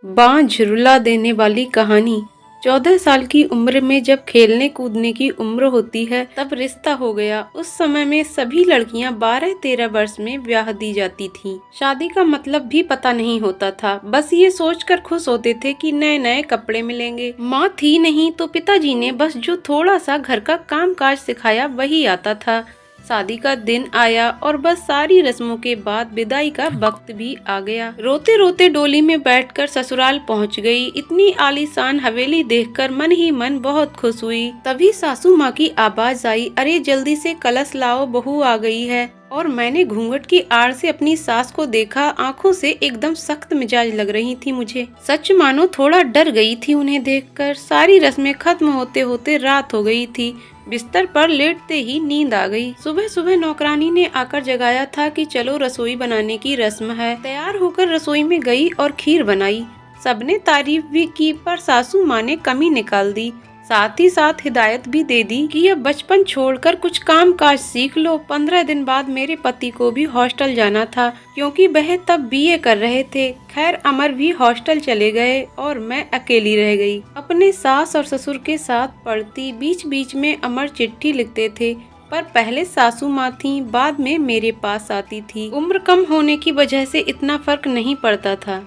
बांझ रुला देने वाली कहानी। 14 साल की उम्र में जब खेलने कूदने की उम्र होती है तब रिश्ता हो गया। उस समय में सभी लड़कियां 12-13 वर्ष में ब्याह दी जाती थीं। शादी का मतलब भी पता नहीं होता था, बस ये सोचकर खुश होते थे कि नए नए कपड़े मिलेंगे। माँ थी नहीं तो पिताजी ने बस जो थोड़ा सा घर का काम काज सिखाया वही आता था। शादी का दिन आया और बस सारी रस्मों के बाद विदाई का वक्त भी आ गया। रोते रोते डोली में बैठकर ससुराल पहुंच गई। इतनी आलीशान हवेली देखकर मन ही मन बहुत खुश हुई। तभी सासू माँ की आवाज आई, अरे जल्दी से कलश लाओ, बहू आ गई है। और मैंने घूंघट की आड़ से अपनी सास को देखा। आंखों से एकदम सख्त मिजाज लग रही थी मुझे। सच मानो थोड़ा डर गई थी उन्हें देखकर। सारी रस्में खत्म होते होते रात हो गई थी। बिस्तर पर लेटते ही नींद आ गई। सुबह सुबह नौकरानी ने आकर जगाया था कि चलो रसोई बनाने की रस्म है। तैयार होकर रसोई में गई और खीर बनाई। सबने तारीफ भी की पर सासू माँ ने कमी निकाल दी। साथ ही साथ हिदायत भी दे दी कि अब बचपन छोड़कर कुछ काम काज सीख लो। 15 दिन बाद मेरे पति को भी हॉस्टल जाना था क्योंकि वह तब बीए कर रहे थे। खैर अमर भी हॉस्टल चले गए और मैं अकेली रह गई। अपने सास और ससुर के साथ पढ़ती। बीच बीच में अमर चिट्ठी लिखते थे पर पहले सासू माँ थी, बाद में मेरे पास आती थी। उम्र कम होने की वजह से इतना फर्क नहीं पड़ता था।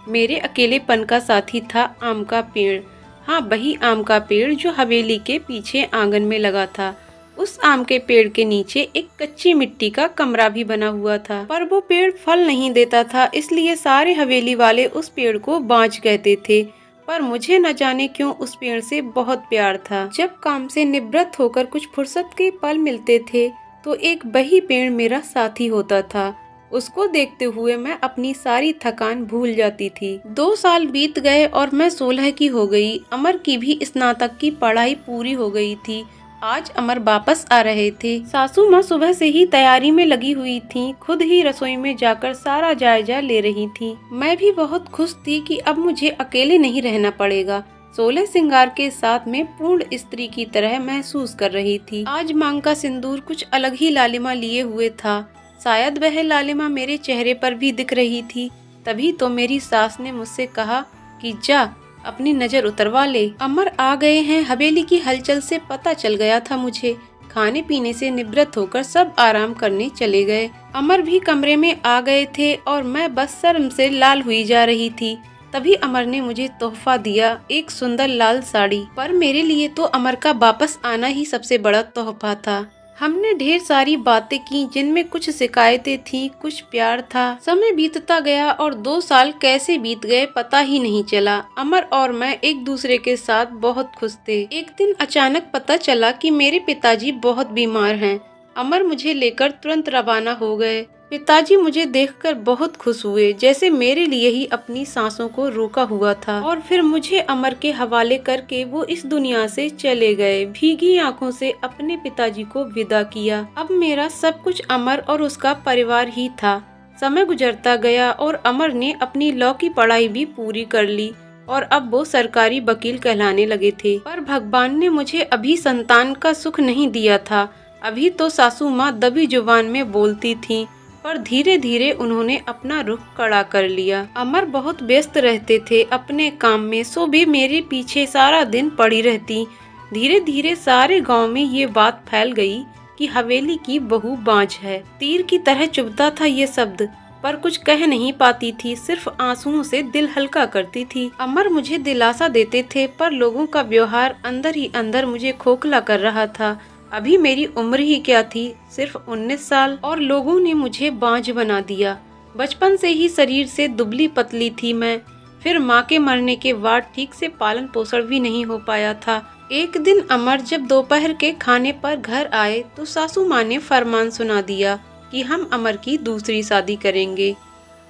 मेरे अकेलेपन का साथी था आम का पेड़। हाँ, वही आम का पेड़ जो हवेली के पीछे आंगन में लगा था। उस आम के पेड़ के नीचे एक कच्ची मिट्टी का कमरा भी बना हुआ था, पर वो पेड़ फल नहीं देता था, इसलिए सारे हवेली वाले उस पेड़ को बांझ कहते थे। पर मुझे न जाने क्यों उस पेड़ से बहुत प्यार था। जब काम से निवृत्त होकर कुछ फुर्सत के पल मिलते थे तो एक वही पेड़ मेरा साथी होता था। उसको देखते हुए मैं अपनी सारी थकान भूल जाती थी। 2 साल बीत गए और मैं 16 की हो गई। अमर की भी स्नातक की पढ़ाई पूरी हो गई थी। आज अमर वापस आ रहे थे। सासू माँ सुबह से ही तैयारी में लगी हुई थीं। खुद ही रसोई में जाकर सारा जायजा ले रही थीं। मैं भी बहुत खुश थी कि अब मुझे अकेले नहीं रहना पड़ेगा। 16 श्रृंगार के साथ में पूर्ण स्त्री की तरह महसूस कर रही थी। आज मांग का सिंदूर कुछ अलग ही लालिमा लिए हुए था। शायद वह लालिमा मेरे चेहरे पर भी दिख रही थी। तभी तो मेरी सास ने मुझसे कहा कि जा अपनी नजर उतरवा ले। अमर आ गए हैं। हवेली की हलचल से पता चल गया था मुझे। खाने पीने से निवृत्त होकर सब आराम करने चले गए। अमर भी कमरे में आ गए थे और मैं बस शर्म से लाल हुई जा रही थी। तभी अमर ने मुझे तोहफा दिया, एक सुंदर लाल साड़ी। पर मेरे लिए तो अमर का वापस आना ही सबसे बड़ा तोहफा था। हमने ढेर सारी बातें की जिनमें कुछ शिकायतें थी, कुछ प्यार था। समय बीतता गया और 2 साल कैसे बीत गए पता ही नहीं चला। अमर और मैं एक दूसरे के साथ बहुत खुश थे। एक दिन अचानक पता चला कि मेरे पिताजी बहुत बीमार हैं। अमर मुझे लेकर तुरंत रवाना हो गए। पिताजी मुझे देखकर बहुत खुश हुए, जैसे मेरे लिए ही अपनी सांसों को रोका हुआ था। और फिर मुझे अमर के हवाले करके वो इस दुनिया से चले गए। भीगी आंखों से अपने पिताजी को विदा किया। अब मेरा सब कुछ अमर और उसका परिवार ही था। समय गुजरता गया और अमर ने अपनी लॉ की पढ़ाई भी पूरी कर ली और अब वो सरकारी वकील कहलाने लगे थे। पर भगवान ने मुझे अभी संतान का सुख नहीं दिया था। अभी तो सासू माँ दबी जुबान में बोलती थीं, पर धीरे धीरे उन्होंने अपना रुख कड़ा कर लिया। अमर बहुत व्यस्त रहते थे अपने काम में, सो भी मेरे पीछे सारा दिन पड़ी रहती। धीरे धीरे सारे गांव में ये बात फैल गई कि हवेली की बहू बांझ है। तीर की तरह चुभता था ये शब्द, पर कुछ कह नहीं पाती थी, सिर्फ आंसुओं से दिल हल्का करती थी। अमर मुझे दिलासा देते थे पर लोगों का व्यवहार अंदर ही अंदर मुझे खोखला कर रहा था। अभी मेरी उम्र ही क्या थी, सिर्फ 19 साल, और लोगों ने मुझे बांझ बना दिया। बचपन से ही शरीर से दुबली पतली थी मैं। फिर माँ के मरने के बाद ठीक से पालन पोषण भी नहीं हो पाया था। एक दिन अमर जब दोपहर के खाने पर घर आए तो सासू माँ ने फरमान सुना दिया कि हम अमर की दूसरी शादी करेंगे।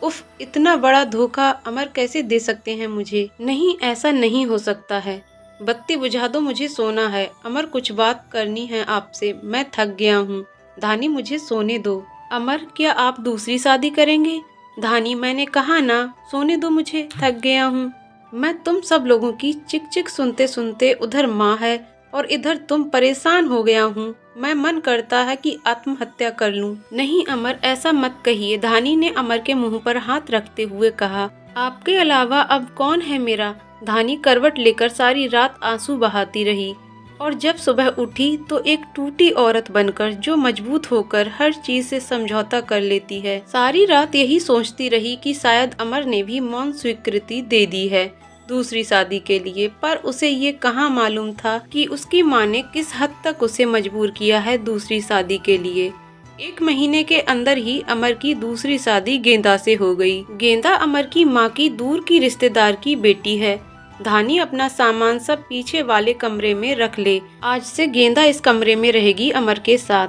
उफ, इतना बड़ा धोखा अमर कैसे दे सकते हैं मुझे? नहीं, ऐसा नहीं हो सकता है। बत्ती बुझा दो, मुझे सोना है। अमर, कुछ बात करनी है आपसे, मैं थक गया हूँ। धानी, मुझे सोने दो। अमर, क्या आप दूसरी शादी करेंगे? धानी, मैंने कहा ना, सोने दो मुझे, थक गया हूँ। मैं तुम सब लोगों की चिक चिक सुनते सुनते उधर माँ है और इधर तुम, परेशान हो गया हूँ। मैं मन करता है कि आत्महत्या कर लूं। नहीं अमर, ऐसा मत कहिए, धानी ने अमर के मुंह पर हाथ रखते हुए कहा। आपके अलावा अब कौन है मेरा। धानी करवट लेकर सारी रात आंसू बहाती रही और जब सुबह उठी तो एक टूटी औरत बनकर, जो मजबूत होकर हर चीज से समझौता कर लेती है। सारी रात यही सोचती रही कि शायद अमर ने भी मौन स्वीकृति दे दी है दूसरी शादी के लिए, पर उसे ये कहाँ मालूम था कि उसकी माँ ने किस हद तक उसे मजबूर किया है दूसरी शादी के लिए। 1 महीने के अंदर ही अमर की दूसरी शादी गेंदा से हो गई। गेंदा अमर की माँ की दूर की रिश्तेदार की बेटी है। धानी अपना सामान सब पीछे वाले कमरे में रख ले, आज से गेंदा इस कमरे में रहेगी अमर के साथ।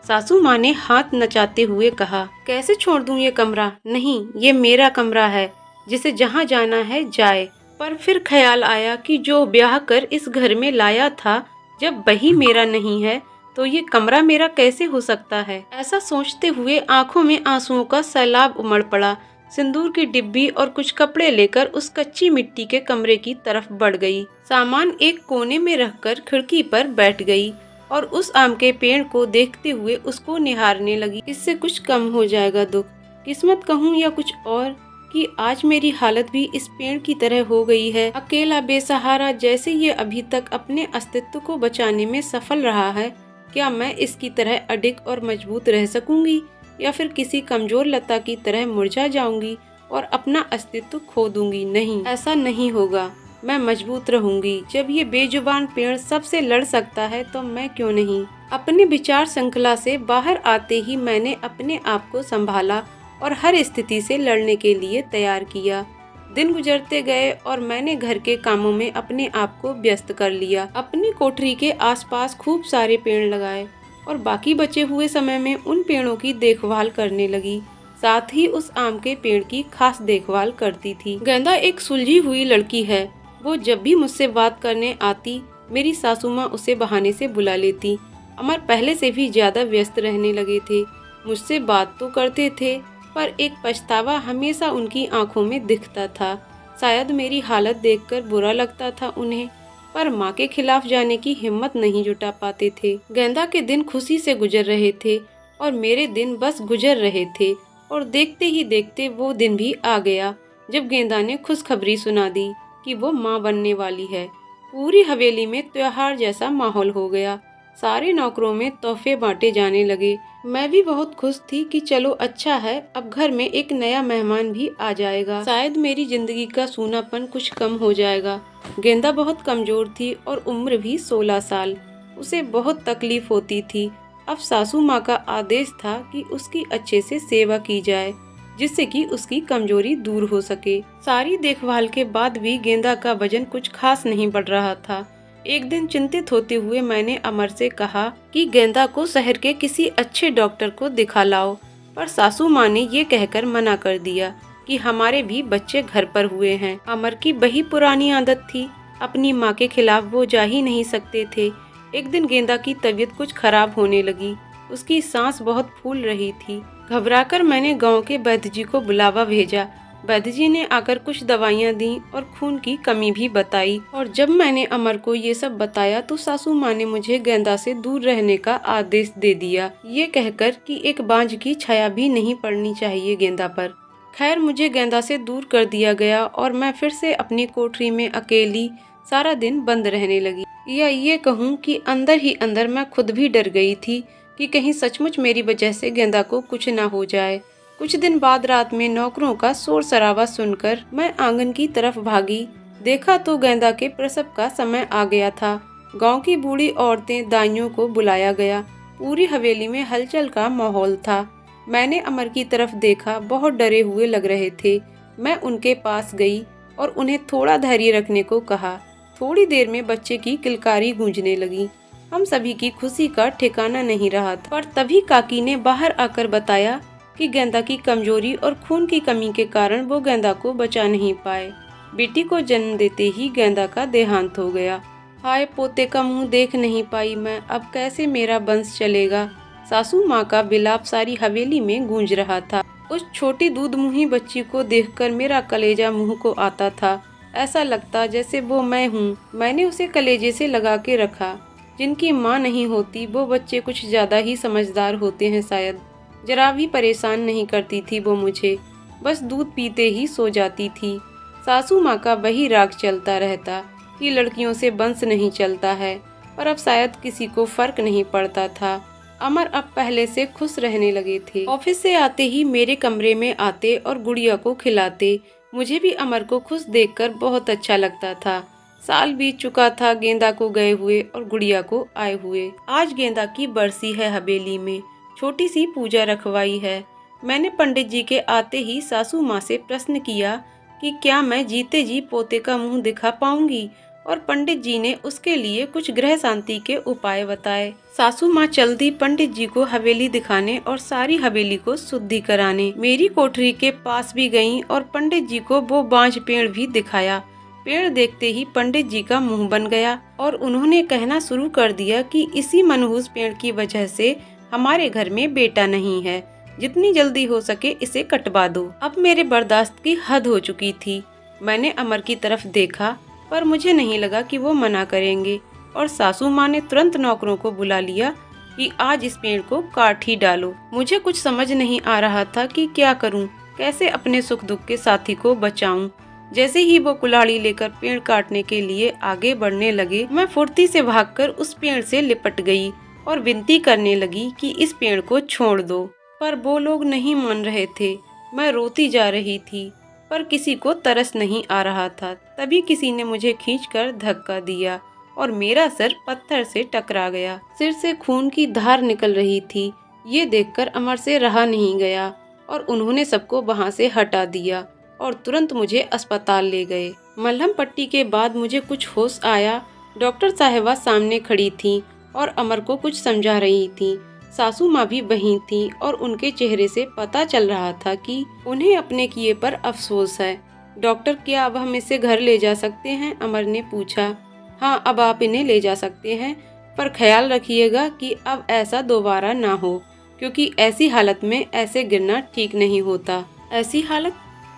सासू माँ ने हाथ नचाते हुए कहा, कैसे छोड़ दूं ये कमरा। नहीं, ये मेरा कमरा है, जिसे जहाँ जाना है जाए। पर फिर ख्याल आया कि जो ब्याह कर इस घर में लाया था, जब वही मेरा नहीं है तो ये कमरा मेरा कैसे हो सकता है। ऐसा सोचते हुए आंखों में आंसुओं का सैलाब उमड़ पड़ा। सिंदूर की डिब्बी और कुछ कपड़े लेकर उस कच्ची मिट्टी के कमरे की तरफ बढ़ गई। सामान एक कोने में रखकर खिड़की पर बैठ गई और उस आम के पेड़ को देखते हुए उसको निहारने लगी। इससे कुछ कम हो जाएगा दुख, किस्मत कहूँ या कुछ और, कि आज मेरी हालत भी इस पेड़ की तरह हो गई है। अकेला बेसहारा जैसे ये अभी तक अपने अस्तित्व को बचाने में सफल रहा है, क्या मैं इसकी तरह अडिग और मजबूत रह सकूंगी, या फिर किसी कमजोर लता की तरह मुरझा जाऊंगी और अपना अस्तित्व खो दूंगी। नहीं, ऐसा नहीं होगा। मैं मजबूत रहूंगी। जब ये बेजुबान पेड़ सबसे लड़ सकता है तो मैं क्यों नहीं। अपने विचार श्रृंखला से बाहर आते ही मैंने अपने आप को संभाला और हर स्थिति से लड़ने के लिए तैयार किया। दिन गुजरते गए और मैंने घर के कामों में अपने आप को व्यस्त कर लिया। अपनी कोठरी के आसपास खूब सारे पेड़ लगाए और बाकी बचे हुए समय में उन पेड़ों की देखभाल करने लगी। साथ ही उस आम के पेड़ की खास देखभाल करती थी। गेंदा एक सुलझी हुई लड़की है। वो जब भी मुझसे बात करने आती, मेरी सासू माँ उसे बहाने से बुला लेती। अमर पहले से भी ज्यादा व्यस्त रहने लगे थे। मुझसे बात तो करते थे, पर एक पछतावा हमेशा उनकी आंखों में दिखता था। शायद मेरी हालत देखकर बुरा लगता था उन्हें, पर माँ के खिलाफ जाने की हिम्मत नहीं जुटा पाते थे। गेंदा के दिन खुशी से गुजर रहे थे और मेरे दिन बस गुजर रहे थे, और देखते ही देखते वो दिन भी आ गया जब गेंदा ने खुशखबरी सुना दी कि वो माँ बनने वाली है। पूरी हवेली में त्योहार जैसा माहौल हो गया। सारे नौकरों में तोहफे बांटे जाने लगे। मैं भी बहुत खुश थी कि चलो अच्छा है, अब घर में एक नया मेहमान भी आ जाएगा। शायद मेरी जिंदगी का सूनापन कुछ कम हो जाएगा। गेंदा बहुत कमजोर थी और उम्र भी 16 साल। उसे बहुत तकलीफ होती थी। अब सासू माँ का आदेश था कि उसकी अच्छे से सेवा की जाए, जिससे कि उसकी कमजोरी दूर हो सके। सारी देखभाल के बाद भी गेंदा का वजन कुछ खास नहीं बढ़ रहा था। एक दिन चिंतित होते हुए मैंने अमर से कहा कि गेंदा को शहर के किसी अच्छे डॉक्टर को दिखा लाओ, पर सासू माँ ने ये कहकर मना कर दिया कि हमारे भी बच्चे घर पर हुए हैं। अमर की वही पुरानी आदत थी, अपनी माँ के खिलाफ वो जा ही नहीं सकते थे। एक दिन गेंदा की तबीयत कुछ खराब होने लगी। उसकी सांस बहुत फूल रही थी। घबराकर मैंने गांव के वैद्य जी को बुलावा भेजा। वैद्य जी ने आकर कुछ दवाइयाँ दी और खून की कमी भी बताई। और जब मैंने अमर को ये सब बताया तो सासू माँ ने मुझे गेंदा से दूर रहने का आदेश दे दिया, ये कहकर कि एक बांझ की छाया भी नहीं पड़नी चाहिए गेंदा पर। खैर, मुझे गेंदा से दूर कर दिया गया और मैं फिर से अपनी कोठरी में अकेली सारा दिन बंद रहने लगी। या ये कहूँ कि अंदर ही अंदर मैं खुद भी डर गई थी कि कहीं सचमुच मेरी वजह से गेंदा को कुछ न हो जाए। कुछ दिन बाद रात में नौकरों का शोर शराबा सुनकर मैं आंगन की तरफ भागी। देखा तो गेंदा के प्रसव का समय आ गया था। गांव की बूढ़ी औरतें, दाइयों को बुलाया गया। पूरी हवेली में हलचल का माहौल था। मैंने अमर की तरफ देखा, बहुत डरे हुए लग रहे थे। मैं उनके पास गई और उन्हें थोड़ा धैर्य रखने को कहा। थोड़ी देर में बच्चे की किलकारी गूंजने लगी। हम सभी की खुशी का ठिकाना नहीं रहा था। पर तभी काकी ने बाहर आकर बताया कि गेंदा की कमजोरी और खून की कमी के कारण वो गेंदा को बचा नहीं पाए। बेटी को जन्म देते ही गेंदा का देहांत हो गया। हाय, पोते का मुंह देख नहीं पाई मैं, अब कैसे मेरा वंश चलेगा। सासू माँ का विलाप सारी हवेली में गूंज रहा था। उस छोटी दूध मुंही बच्ची को देखकर मेरा कलेजा मुंह को आता था। ऐसा लगता जैसे वो मैं हूँ। मैंने उसे कलेजे से लगा के रखा। जिनकी माँ नहीं होती वो बच्चे कुछ ज्यादा ही समझदार होते हैं शायद। जरा भी परेशान नहीं करती थी वो मुझे। बस दूध पीते ही सो जाती थी। सासू माँ का वही राग चलता रहता कि लड़कियों से वंश नहीं चलता है, पर अब शायद किसी को फर्क नहीं पड़ता था। अमर अब पहले से खुश रहने लगे थे। ऑफिस से आते ही मेरे कमरे में आते और गुड़िया को खिलाते। मुझे भी अमर को खुश देखकर बहुत अच्छा लगता था। साल बीत चुका था गेंदा को गए हुए और गुड़िया को आए हुए। आज गेंदा की बरसी है हवेली में, छोटी सी पूजा रखवाई है। मैंने पंडित जी के आते ही सासू माँ से प्रश्न किया कि क्या मैं जीते जी पोते का मुंह दिखा पाऊंगी, और पंडित जी ने उसके लिए कुछ ग्रह शांति के उपाय बताए। सासू माँ चल दी पंडित जी को हवेली दिखाने और सारी हवेली को शुद्धि कराने। मेरी कोठरी के पास भी गईं और पंडित जी को वो बांझ पेड़ भी दिखाया। पेड़ देखते ही पंडित जी का मुंह बन गया और उन्होंने कहना शुरू कर दिया कि इसी मनहूस पेड़ की वजह से हमारे घर में बेटा नहीं है, जितनी जल्दी हो सके इसे कटवा दो। अब मेरे बर्दाश्त की हद हो चुकी थी। मैंने अमर की तरफ देखा, पर मुझे नहीं लगा कि वो मना करेंगे, और सासू माँ ने तुरंत नौकरों को बुला लिया कि आज इस पेड़ को काट ही डालो। मुझे कुछ समझ नहीं आ रहा था कि क्या करूं, कैसे अपने सुख दुख के साथी को बचाऊं। जैसे ही वो कुल्हाड़ी लेकर पेड़ काटने के लिए आगे बढ़ने लगे, मैं फुर्ती से भागकर उस पेड़ से लिपट गई और विनती करने लगी कि इस पेड़ को छोड़ दो। पर वो लोग नहीं मान रहे थे। मैं रोती जा रही थी, पर किसी को तरस नहीं आ रहा था। तभी किसी ने मुझे खींचकर धक्का दिया और मेरा सर पत्थर से टकरा गया। सिर से खून की धार निकल रही थी। ये देखकर अमर से रहा नहीं गया और उन्होंने सबको वहां से हटा दिया और तुरंत मुझे अस्पताल ले गए। मलहम पट्टी के बाद मुझे कुछ होश आया। डॉक्टर साहिबा सामने खड़ी थी और अमर को कुछ समझा रही थी। सासू माँ भी वहीं थी और उनके चेहरे से पता चल रहा था कि उन्हें अपने किए पर अफसोस है। डॉक्टर, क्या अब हम इसे घर ले जा सकते हैं? अमर ने पूछा। हाँ, अब आप इन्हें ले जा सकते हैं, पर ख्याल रखिएगा कि अब ऐसा दोबारा ना हो, क्योंकि ऐसी हालत में ऐसे गिरना ठीक नहीं होता। ऐसी हालत?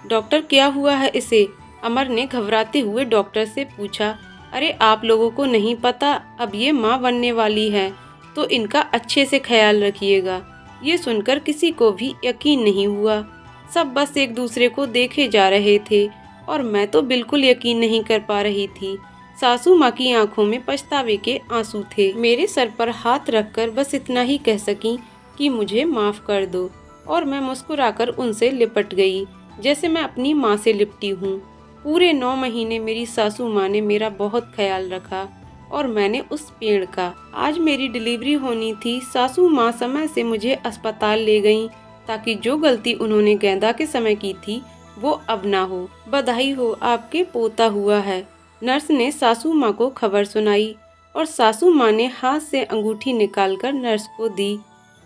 डॉक्टर, क्या हुआ है इसे? अमर ने घबराते हुए डॉक्टर से पूछा। अरे, आप लोगों को नहीं पता, अब ये माँ बनने वाली है, तो इनका अच्छे से ख्याल रखिएगा। ये सुनकर किसी को भी यकीन नहीं हुआ। सब बस एक दूसरे को देखे जा रहे थे और मैं तो बिल्कुल यकीन नहीं कर पा रही थी। सासू माँ की आंखों में पछतावे के आंसू थे। मेरे सर पर हाथ रखकर बस इतना ही कह सकी कि मुझे माफ कर दो, और मैं मुस्कुराकर उनसे लिपट गई, जैसे मैं अपनी माँ से लिपटी हूँ। पूरे 9 महीने मेरी सासू माँ ने मेरा बहुत ख्याल रखा और मैंने उस पेड़ का। आज मेरी डिलीवरी होनी थी। सासू माँ समय से मुझे अस्पताल ले गईं, ताकि जो गलती उन्होंने गेंदा के समय की थी वो अब ना हो। बधाई हो, आपके पोता हुआ है। नर्स ने सासू माँ को खबर सुनाई और सासू माँ ने हाथ से अंगूठी निकालकर नर्स को दी।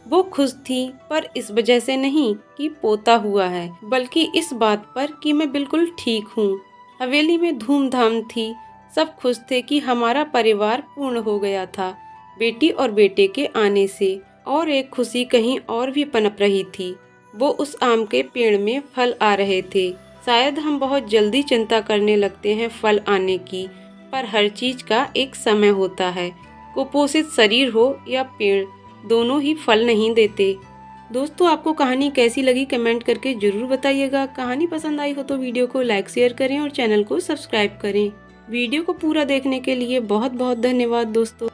वो खुश थी, पर इस वजह से नहीं कि पोता हुआ है, बल्कि इस बात पर कि मैं बिल्कुल ठीक हूँ। हवेली में धूमधाम थी। सब खुश थे कि हमारा परिवार पूर्ण हो गया था बेटी और बेटे के आने से। और एक खुशी कहीं और भी पनप रही थी। वो उस आम के पेड़ में फल आ रहे थे। शायद हम बहुत जल्दी चिंता करने लगते हैं फल आने की, पर हर चीज का एक समय होता है। कुपोषित शरीर हो या पेड़, दोनों ही फल नहीं देते। दोस्तों, आपको कहानी कैसी लगी कमेंट करके जरूर बताइएगा। कहानी पसंद आई हो तो वीडियो को लाइक शेयर करें और चैनल को सब्सक्राइब करें। वीडियो को पूरा देखने के लिए बहुत बहुत धन्यवाद दोस्तों।